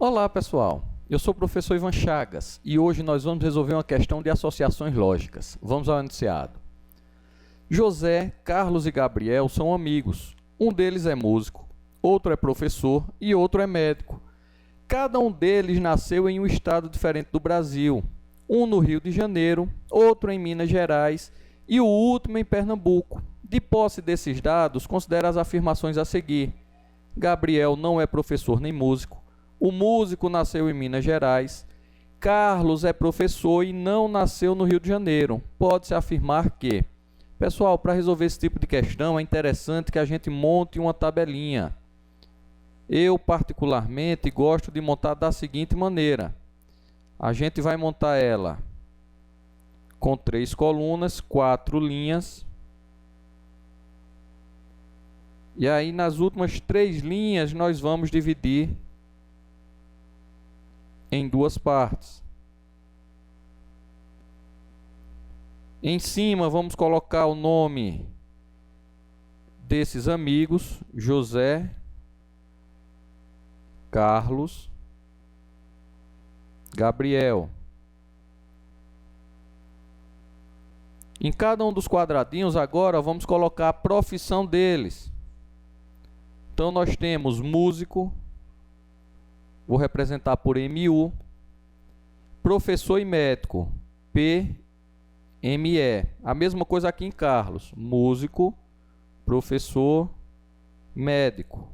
Olá pessoal, eu sou o professor Ivan Chagas e hoje nós vamos resolver uma questão de associações lógicas. Vamos ao enunciado. José, Carlos e Gabriel são amigos. Um deles é músico, outro é professor e outro é médico. Cada um deles nasceu em um estado diferente do Brasil. Um no Rio de Janeiro, outro em Minas Gerais e o último em Pernambuco. De posse desses dados, considere as afirmações a seguir. Gabriel não é professor nem músico. O músico nasceu em Minas Gerais. Carlos é professor e não nasceu no Rio de Janeiro. Pode-se afirmar que... Pessoal, para resolver esse tipo de questão é interessante que a gente monte uma tabelinha. Eu, particularmente, gosto de montar da seguinte maneira. A gente vai montar ela com 3 colunas, 4 linhas. E aí, nas últimas 3 linhas, nós vamos dividir em 2 partes. Em cima, vamos colocar o nome desses amigos: José, Carlos, Gabriel. Em cada um dos quadradinhos, agora, vamos colocar a profissão deles. Então, nós temos músico, vou representar por MU, professor e médico, PME. A mesma coisa aqui em Carlos, músico, professor, médico.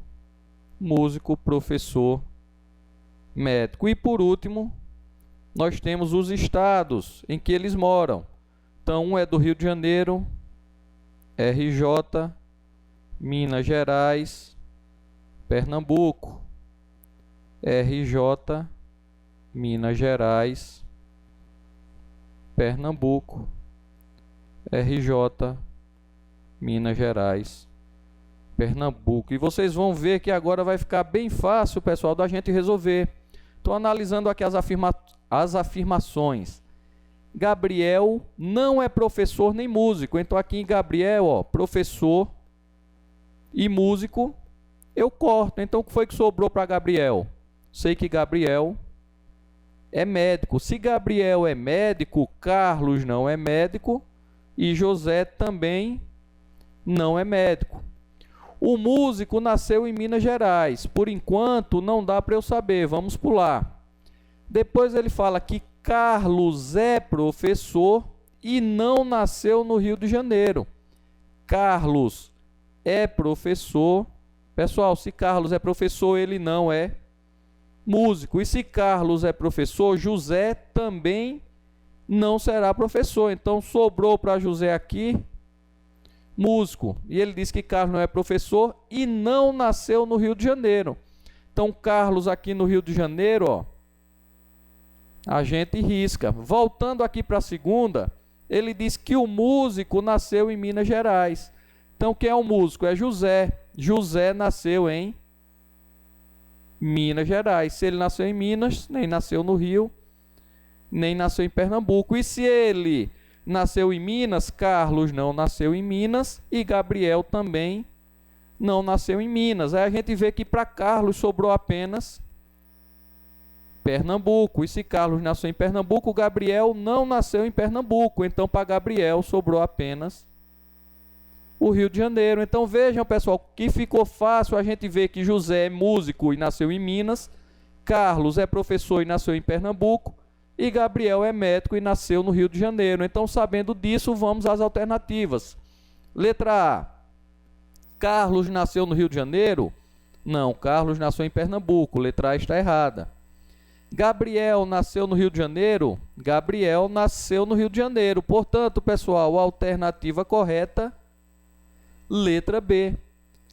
Músico, professor, médico. E por último, nós temos os estados em que eles moram. Então, um é do Rio de Janeiro, RJ, Minas Gerais, Pernambuco. RJ, Minas Gerais, Pernambuco. RJ, Minas Gerais, Pernambuco. E vocês vão ver que agora vai ficar bem fácil, pessoal, da gente resolver. Estou analisando aqui as afirmações. Gabriel não é professor nem músico. Então aqui em Gabriel, ó, professor e músico, eu corto. Então o que foi que sobrou para Gabriel? Sei que Gabriel é médico. Se Gabriel é médico, Carlos não é médico e José também não é médico. O músico nasceu em Minas Gerais. Por enquanto, não dá para eu saber. Vamos pular. Depois ele fala que Carlos é professor e não nasceu no Rio de Janeiro. Carlos é professor. Pessoal, se Carlos é professor, ele não é músico. E se Carlos é professor, José também não será professor. Então, sobrou para José aqui músico. E ele diz que Carlos não é professor e não nasceu no Rio de Janeiro. Então, Carlos aqui no Rio de Janeiro, ó, a gente risca. Voltando aqui para a segunda, ele diz que o músico nasceu em Minas Gerais. Então, quem é o músico? É José. José nasceu em Minas Gerais. Se ele nasceu em Minas, nem nasceu no Rio, nem nasceu em Pernambuco. E se ele nasceu em Minas, Carlos não nasceu em Minas e Gabriel também não nasceu em Minas. Aí a gente vê que para Carlos sobrou apenas Pernambuco. E se Carlos nasceu em Pernambuco, Gabriel não nasceu em Pernambuco. Então para Gabriel sobrou apenas o Rio de Janeiro. Então vejam, pessoal, que ficou fácil a gente ver que José é músico e nasceu em Minas, Carlos é professor e nasceu em Pernambuco, e Gabriel é médico e nasceu no Rio de Janeiro. Então, sabendo disso, vamos às alternativas. Letra A. Carlos nasceu no Rio de Janeiro? Não, Carlos nasceu em Pernambuco. Letra A está errada. Gabriel nasceu no Rio de Janeiro? Gabriel nasceu no Rio de Janeiro. Portanto, pessoal, a alternativa correta, letra B.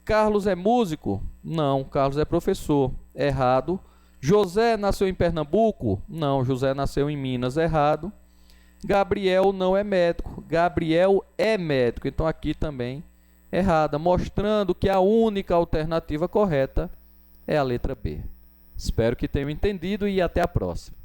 Carlos é músico? Não, Carlos é professor. Errado. José nasceu em Pernambuco? Não, José nasceu em Minas. Errado. Gabriel não é médico. Gabriel é médico. Então aqui também errada, mostrando que a única alternativa correta é a letra B. Espero que tenham entendido e até a próxima.